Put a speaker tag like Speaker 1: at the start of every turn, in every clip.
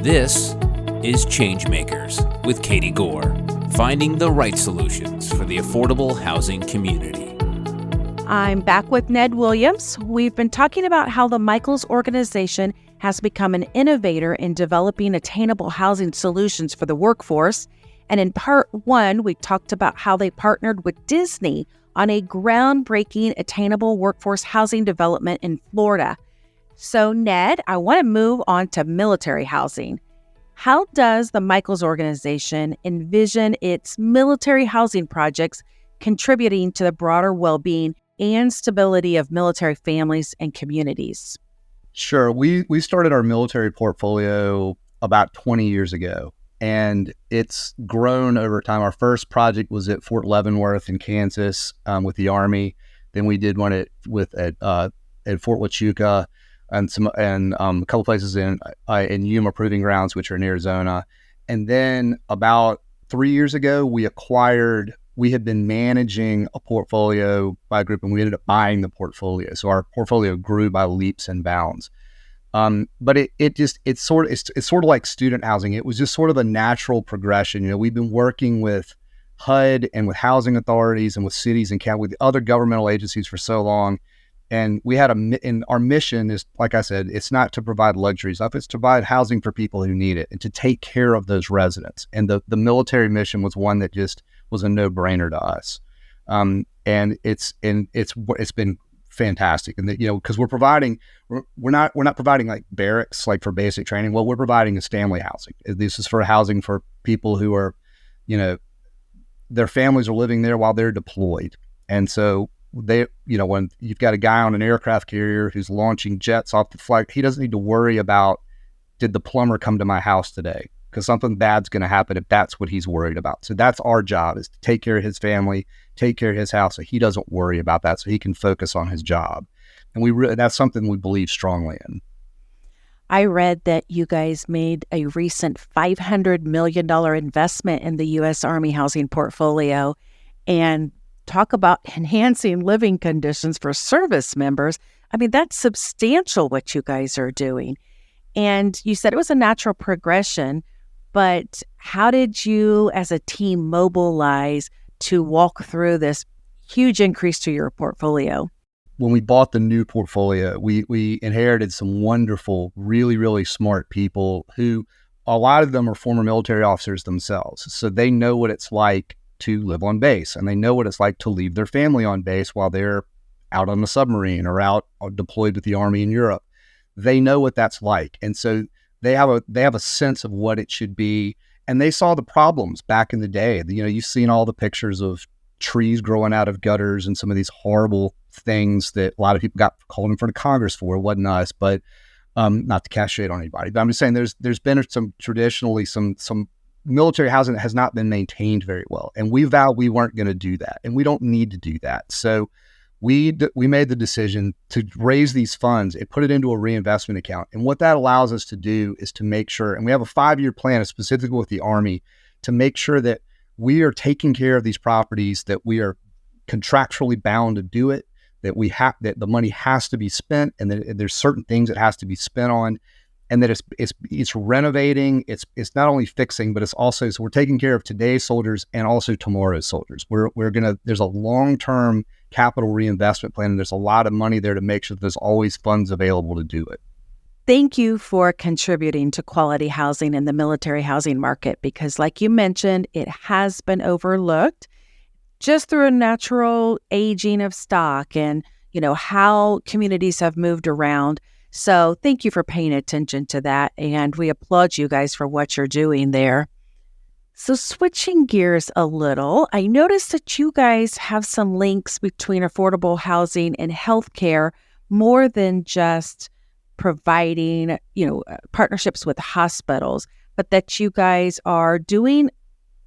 Speaker 1: This is Changemakers with Katie Gore, finding the right solutions for the affordable housing community.
Speaker 2: I'm back with Ned Williams. We've been talking about how the Michaels organization has become an innovator in developing attainable housing solutions for the workforce. And in part one, we talked about how they partnered with Disney on a groundbreaking attainable workforce housing development in Florida. So Ned, I want to move on to military housing. How does the Michaels organization envision its military housing projects contributing to the broader well-being and stability of military families and communities?
Speaker 3: Sure. We started our military portfolio about 20 years ago, and it's grown over time. Our first project was at Fort Leavenworth in Kansas with the Army. Then we did one at Fort Huachuca and a couple places in Yuma Proving Grounds, which are in Arizona. And then about 3 years ago, we had been managing a portfolio by a group, and we ended up buying the portfolio. So our portfolio grew by leaps and bounds. But it's sort of like student housing. It was just sort of a natural progression. You know, we've been working with HUD and with housing authorities and with cities and county, with other governmental agencies for so long. And and our mission is, like I said, it's not to provide luxuries up, it's to provide housing for people who need it and to take care of those residents. And the military mission was one that just was a no-brainer to us. And it's been fantastic. And because we're not providing like barracks, like for basic training. What we're providing is family housing. This is for housing for people who are, their families are living there while they're deployed. And so when you've got a guy on an aircraft carrier who's launching jets off the flight, he doesn't need to worry about, did the plumber come to my house today? Because something bad's going to happen if that's what he's worried about. So that's our job, is to take care of his family, take care of his house, so he doesn't worry about that, so he can focus on his job. And that's something we believe strongly in.
Speaker 2: I read that you guys made a recent $500 million investment in the U.S. Army housing portfolio, and talk about enhancing living conditions for service members. I mean, that's substantial what you guys are doing. And you said it was a natural progression, but how did you as a team mobilize to walk through this huge increase to your portfolio?
Speaker 3: When we bought the new portfolio, we inherited some wonderful, really, really smart people who, a lot of them are former military officers themselves. So they know what it's like to live on base, and they know what it's like to leave their family on base while they're out on the submarine or out or deployed with the Army in Europe. They know what that's like. And so they have a sense of what it should be. And they saw the problems back in the day. You've seen all the pictures of trees growing out of gutters and some of these horrible things that a lot of people got called in front of Congress for. It wasn't us, but not to cast shade on anybody. But I'm just saying there's been some traditionally some military housing that has not been maintained very well. And we vowed we weren't going to do that. And we don't need to do that. So we made the decision to raise these funds and put it into a reinvestment account. And what that allows us to do is to make sure, and we have a 5-year plan specifically with the Army, to make sure that we are taking care of these properties, that we are contractually bound to do it, that that the money has to be spent, and that there's certain things it has to be spent on, and that it's renovating, it's not only fixing, but it's also, so we're taking care of today's soldiers and also tomorrow's soldiers. There's a long-term capital reinvestment plan, and there's a lot of money there to make sure that there's always funds available to do it.
Speaker 2: Thank you for contributing to quality housing in the military housing market, because like you mentioned, it has been overlooked just through a natural aging of stock and, how communities have moved around. So thank you for paying attention to that, and we applaud you guys for what you're doing there. So switching gears a little, I noticed that you guys have some links between affordable housing and healthcare, more than just providing, partnerships with hospitals, but that you guys are doing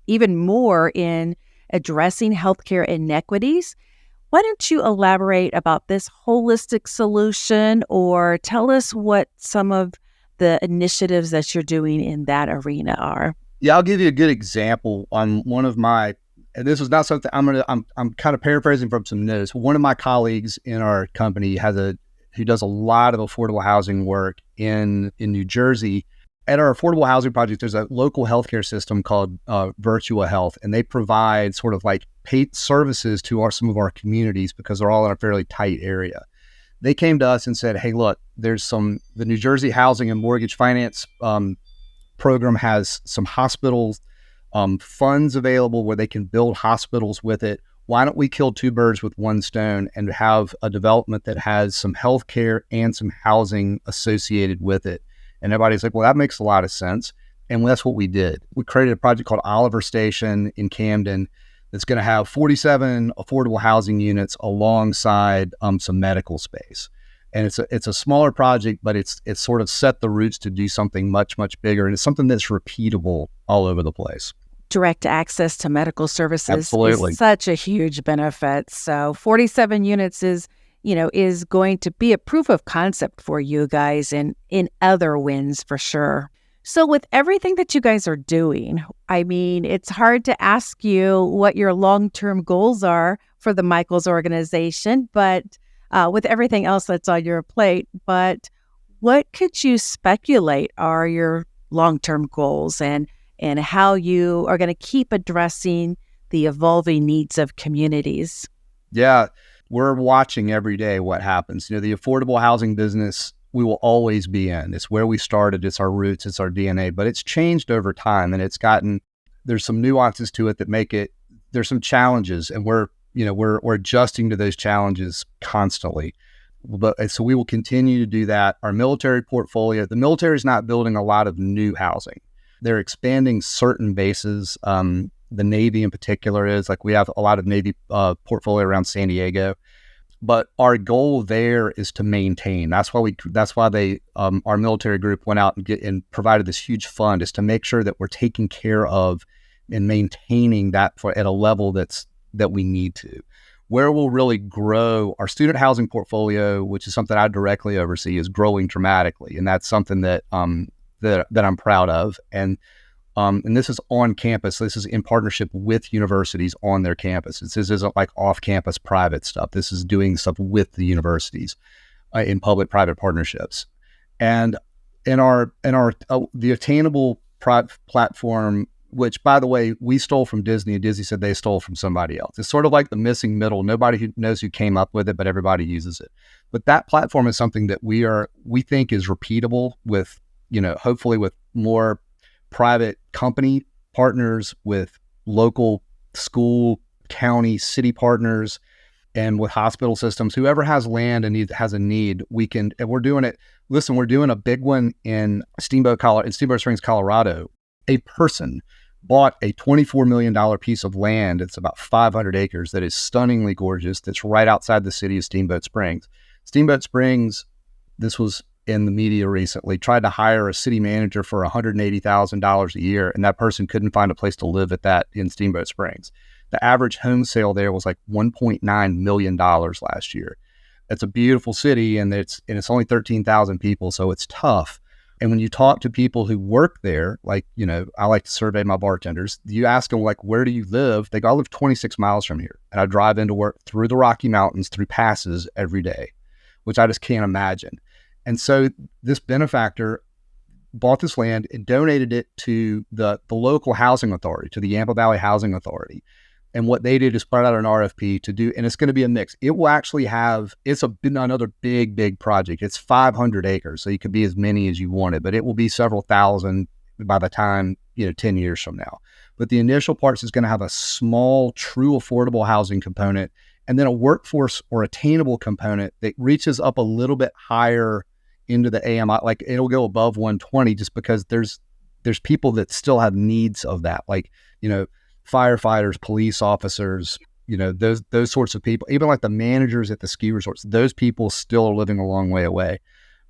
Speaker 2: even more in addressing healthcare inequities. Why don't you elaborate about this holistic solution, or tell us what some of the initiatives that you're doing in that arena are?
Speaker 3: Yeah, I'll give you a good example on one of my, and this was not something I'm kind of paraphrasing from some notes. One of my colleagues in our company who does a lot of affordable housing work in New Jersey. At our affordable housing project, there's a local healthcare system called Virtua Health, and they provide sort of like paid services to some of our communities because they're all in a fairly tight area. They came to us and said, hey, look, the New Jersey Housing and Mortgage Finance program has some hospitals funds available where they can build hospitals with it. Why don't we kill two birds with one stone and have a development that has some healthcare and some housing associated with it? And everybody's like, well, that makes a lot of sense. And that's what we did. We created a project called Oliver Station in Camden that's going to have 47 affordable housing units alongside some medical space. And it's a smaller project, but it's sort of set the roots to do something much, much bigger. And it's something that's repeatable all over the place.
Speaker 2: Direct access to medical services
Speaker 3: Absolutely.
Speaker 2: Is such a huge benefit. So 47 units is going to be a proof of concept for you guys and in other wins for sure. So with everything that you guys are doing, I mean, it's hard to ask you what your long-term goals are for the Michaels organization, but with everything else that's on your plate, but what could you speculate are your long-term goals and how you are going to keep addressing the evolving needs of communities?
Speaker 3: Yeah, we're watching every day what happens. The affordable housing business, we will always be in. It's where we started. It's our roots. It's our DNA. But it's changed over time, and there's some nuances to it that make it. There's some challenges, and we're adjusting to those challenges constantly. But so we will continue to do that. Our military portfolio. The military is not building a lot of new housing. They're expanding certain bases. The Navy in particular is like we have a lot of Navy portfolio around San Diego, but our goal there is to maintain. That's why they our military group went out and provided this huge fund, is to make sure that we're taking care of and maintaining that at a level that we need to. Where we'll really grow our student housing portfolio, which is something I directly oversee, is growing dramatically, and that's something that that I'm proud of. And this is on campus. This is in partnership with universities on their campuses. This isn't like off-campus private stuff. This is doing stuff with the universities in public-private partnerships. And in the attainable platform, which, by the way, we stole from Disney, and Disney said they stole from somebody else. It's sort of like the missing middle. Nobody who knows who came up with it, but everybody uses it. But that platform is something that we think is repeatable with, hopefully with more private company partners, with local school, county, city partners, and with hospital systems. Whoever has land and has a need, and we're doing it. Listen, we're doing a big one in Steamboat Springs, Colorado. A person bought a $24 million piece of land. It's about 500 acres that is stunningly gorgeous. That's right outside the city of Steamboat Springs. Steamboat Springs, this was in the media recently, tried to hire a city manager for $180,000 a year, and that person couldn't find a place to live at that in Steamboat Springs. The average home sale there was like $1.9 million last year. It's a beautiful city, and it's only 13,000 people, so it's tough. And when you talk to people who work there, like, I like to survey my bartenders, you ask them, like, where do you live? They go, I live 26 miles from here, and I drive into work through the Rocky Mountains, through passes every day, which I just can't imagine. And so this benefactor bought this land and donated it to the local housing authority, to the Yampa Valley Housing Authority. And what they did is put out an RFP to do, and it's going to be a mix. It will actually it's another big, big project. It's 500 acres, so you could be as many as you wanted, but it will be several thousand by the time, 10 years from now. But the initial parts is going to have a small, true affordable housing component, and then a workforce or attainable component that reaches up a little bit higher into the AMI. Like, it'll go above 120 just because there's people that still have needs of that. Like, firefighters, police officers, those sorts of people, even like the managers at the ski resorts, those people still are living a long way away.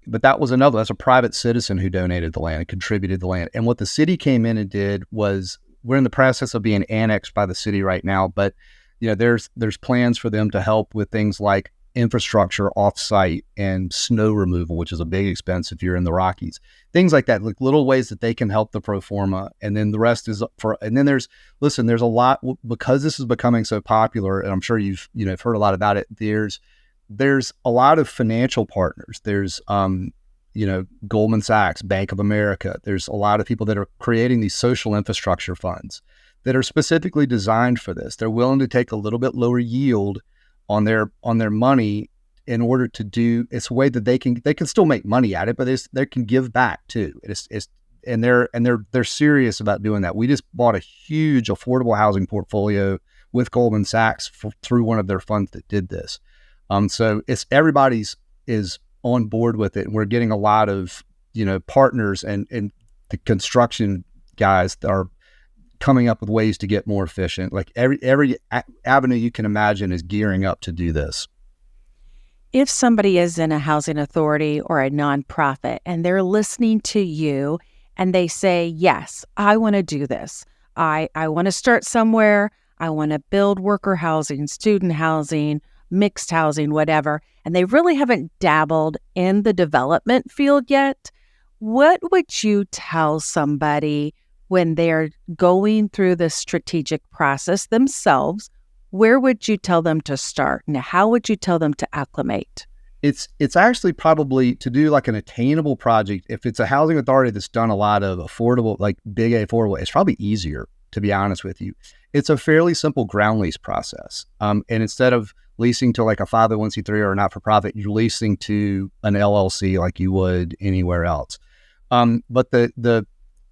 Speaker 3: But that's a private citizen who donated the land and contributed the land. And what the city came in and did was, we're in the process of being annexed by the city right now, but there's plans for them to help with things like infrastructure offsite and snow removal, which is a big expense if you're in the Rockies, things like that, like little ways that they can help the pro forma. And then the rest is and then there's a lot, because this is becoming so popular, and I'm sure you've heard a lot about it. There's a lot of financial partners. There's Goldman Sachs, Bank of America. There's a lot of people that are creating these social infrastructure funds that are specifically designed for this. They're willing to take a little bit lower yield on their money in order to do. It's a way that they can still make money at it, but they can give back too. They're serious about doing that. We just bought a huge affordable housing portfolio with Goldman Sachs through one of their funds that did this. So everybody's is on board with it. And we're getting a lot of, partners and the construction guys that are coming up with ways to get more efficient. Like every avenue you can imagine is gearing up to do this.
Speaker 2: If somebody is in a housing authority or a nonprofit and they're listening to you and they say, yes, I want to do this. I want to start somewhere. I want to build worker housing, student housing, mixed housing, whatever, and they really haven't dabbled in the development field yet, what would you tell somebody when they're going through the strategic process themselves? Where would you tell them to start, and how would you tell them to acclimate?
Speaker 3: It's actually probably to do like an attainable project. If it's a housing authority that's done a lot of affordable, like big affordable, it's probably easier, to be honest with you. It's a fairly simple ground lease process. And instead of leasing to like a 501c3 or a not-for-profit, you're leasing to an LLC like you would anywhere else. But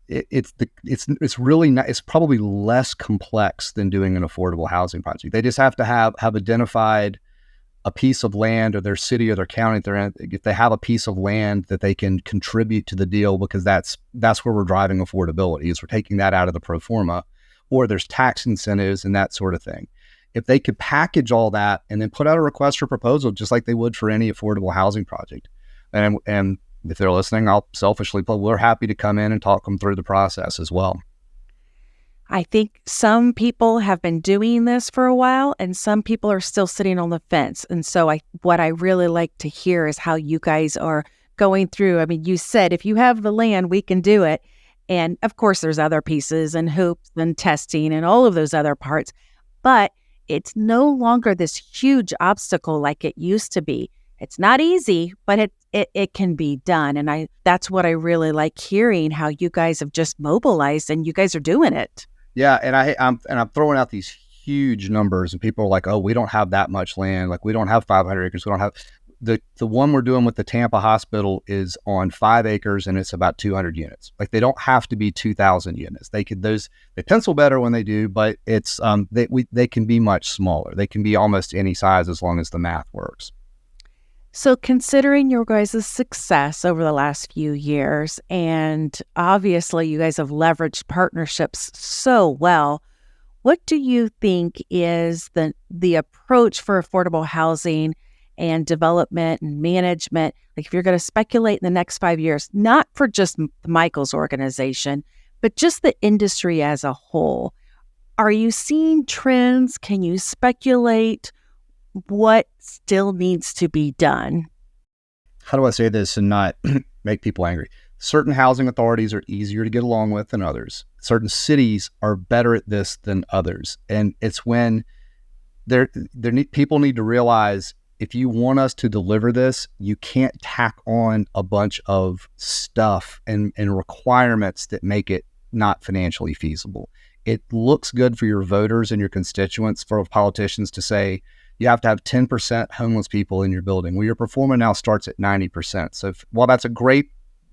Speaker 3: it's really not, it's probably less complex than doing an affordable housing project. They just have to have identified a piece of land, or their city or their county they're in. If they have a piece of land that they can contribute to the deal, because that's where we're driving affordability, is we're taking that out of the pro forma, or there's tax incentives and that sort of thing. If they could package all that and then put out a request for proposal, just like they would for any affordable housing project. And if they're listening, I'll selfishly plug, we're happy to come in and talk them through the process as well.
Speaker 2: I think some people have been doing this for a while and some people are still sitting on the fence. And so what I really like to hear is how you guys are going through. I mean, you said, if you have the land, we can do it. And of course, there's other pieces and hoops and testing and all of those other parts. But it's no longer this huge obstacle like it used to be. It's not easy, but it can be done. And that's what I really like hearing, how you guys have just mobilized and you guys are doing it.
Speaker 3: Yeah, and I'm throwing out these huge numbers, and people are like, "Oh, we don't have that much land. Like, we don't have 500 acres. We don't have." The one we're doing with the Tampa Hospital is on 5 acres, and it's about 200 units. Like, they don't have to be 2,000 units. They pencil better when they do, but it's they can be much smaller. They can be almost any size as long as the math works.
Speaker 2: So considering your guys' success over the last few years, and obviously you guys have leveraged partnerships so well, what do you think is the approach for affordable housing and development and management? Like, if you're going to speculate in the next 5 years, not for just Michael's organization, but just the industry as a whole, are you seeing trends? Can you speculate what still needs to be done?
Speaker 3: How do I say this and not make people angry? Certain housing authorities are easier to get along with than others. Certain cities are better at this than others. And it's when people need to realize, if you want us to deliver this, you can't tack on a bunch of stuff and requirements that make it not financially feasible. It looks good for your voters and your constituents, for politicians to say, you have to have 10% homeless people in your building. Well, your performance now starts at 90%. So while that's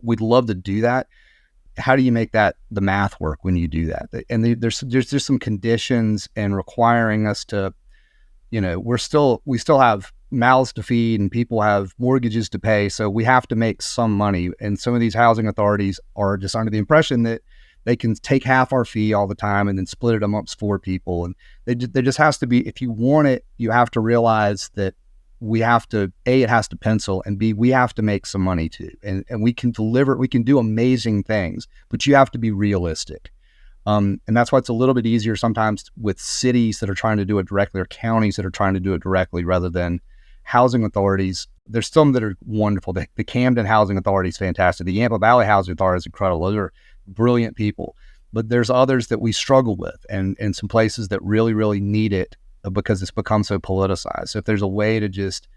Speaker 3: we'd love to do that. How do you make the math work when you do that? And there's just some conditions and requiring us to, we still have mouths to feed and people have mortgages to pay. So we have to make some money. And some of these housing authorities are just under the impression that they can take half our fee all the time and then split it amongst 4 people. And there just has to be, if you want it, you have to realize that we have to, A, it has to pencil, and B, we have to make some money too. And we can deliver, we can do amazing things, but you have to be realistic. And that's why it's a little bit easier sometimes with cities that are trying to do it directly, or counties that are trying to do it directly, rather than housing authorities. There's some that are wonderful. The Camden Housing Authority is fantastic. The Yampa Valley Housing Authority is incredible. Those are brilliant people. But there's others that we struggle with, and some places that really, really need it because it's become so politicized. So if there's a way to just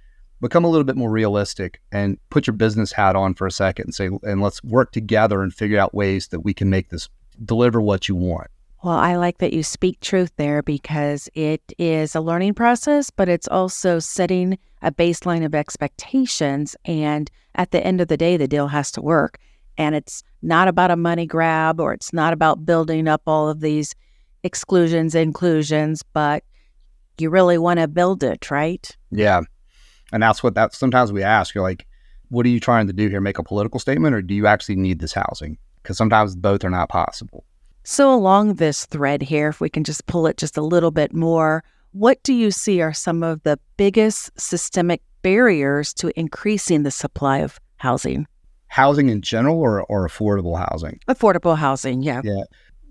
Speaker 3: become a little bit more realistic and put your business hat on for a second and say, and let's work together and figure out ways that we can make this deliver what you want.
Speaker 2: Well, I like that you speak truth there because it is a learning process, but it's also setting a baseline of expectations. And at the end of the day, the deal has to work. And it's not about a money grab, or it's not about building up all of these exclusions, inclusions, but you really want to build it, right?
Speaker 3: Yeah. And that's sometimes we ask, you're like, what are you trying to do here? Make a political statement, or do you actually need this housing? Because sometimes both are not possible.
Speaker 2: So along this thread here, if we can just pull it just a little bit more, what do you see are some of the biggest systemic barriers to increasing the supply of housing?
Speaker 3: Housing in general, or affordable housing?
Speaker 2: Affordable housing, yeah.
Speaker 3: Yeah.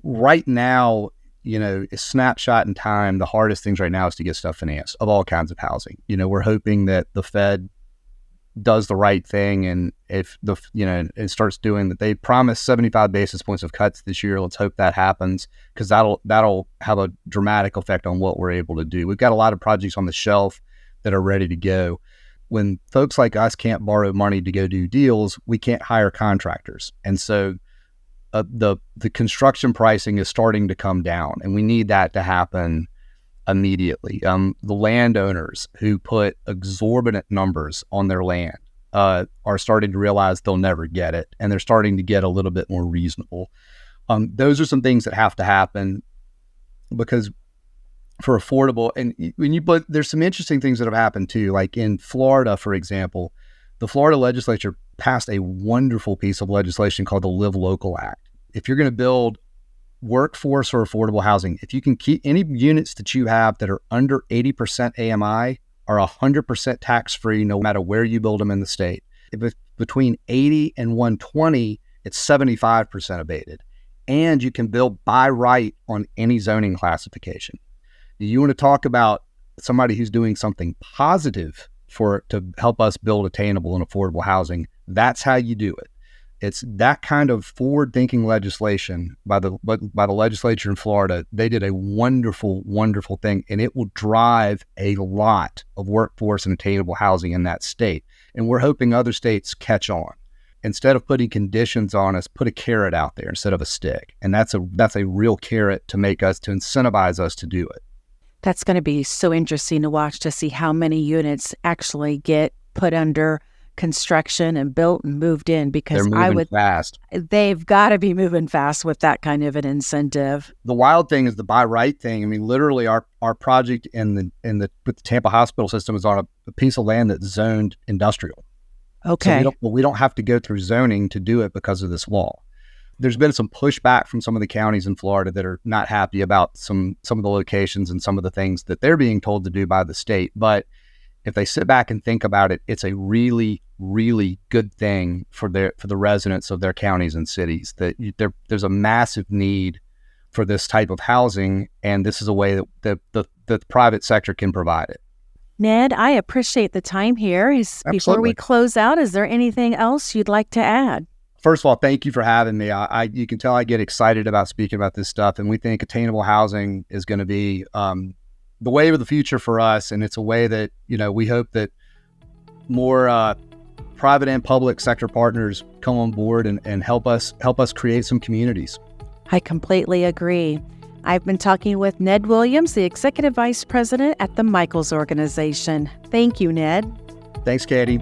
Speaker 3: Right now, a snapshot in time, the hardest things right now is to get stuff financed of all kinds of housing. We're hoping that the Fed does the right thing, and if it starts doing that. They promised 75 basis points of cuts this year. Let's hope that happens, because that'll have a dramatic effect on what we're able to do. We've got a lot of projects on the shelf that are ready to go. When folks like us can't borrow money to go do deals, we can't hire contractors, and so the construction pricing is starting to come down, and we need that to happen immediately. The landowners who put exorbitant numbers on their land are starting to realize they'll never get it, and they're starting to get a little bit more reasonable. Those are some things that have to happen, because for affordable, but there's some interesting things that have happened too. Like in Florida, for example, the Florida legislature passed a wonderful piece of legislation called the Live Local Act. If you're going to build workforce or affordable housing, if you can keep any units that you have that are under 80% AMI are 100% tax-free no matter where you build them in the state. If it's between 80 and 120, it's 75% abated. And you can build by right on any zoning classification. You want to talk about somebody who's doing something positive to help us build attainable and affordable housing, that's how you do it. It's that kind of forward-thinking legislation by the legislature in Florida. They did a wonderful, wonderful thing, and it will drive a lot of workforce and attainable housing in that state. And we're hoping other states catch on. Instead of putting conditions on us, put a carrot out there instead of a stick. And that's a real carrot to incentivize us to do it.
Speaker 2: That's going to be so interesting to watch, to see how many units actually get put under construction and built and moved in, because
Speaker 3: they're moving fast.
Speaker 2: They've got to be moving fast with that kind of an incentive.
Speaker 3: The wild thing is the buy right thing. I mean, literally our project with the Tampa hospital system is on a piece of land that's zoned industrial.
Speaker 2: Okay.
Speaker 3: So we don't have to go through zoning to do it because of this law. There's been some pushback from some of the counties in Florida that are not happy about some of the locations and some of the things that they're being told to do by the state. But if they sit back and think about it, it's a really, really good thing for the residents of their counties and cities. That there's a massive need for this type of housing, and this is a way that the private sector can provide it.
Speaker 2: Ned, I appreciate the time here. Before we close out, is there anything else you'd like to add?
Speaker 3: First of all, thank you for having me. You can tell I get excited about speaking about this stuff, and we think attainable housing is going to be the way of the future for us, and it's a way that we hope that more private and public sector partners come on board and help us create some communities.
Speaker 2: I completely agree. I've been talking with Ned Williams, the Executive Vice President at the Michaels Organization. Thank you, Ned.
Speaker 3: Thanks, Katie.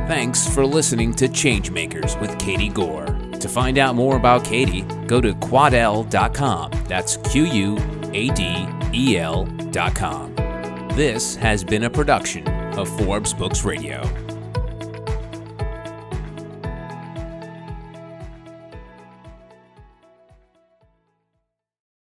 Speaker 1: Thanks for listening to Changemakers with Katie Gore. To find out more about Katie, go to quadel.com. That's QUADEL.com. This has been a production of Forbes Books Radio.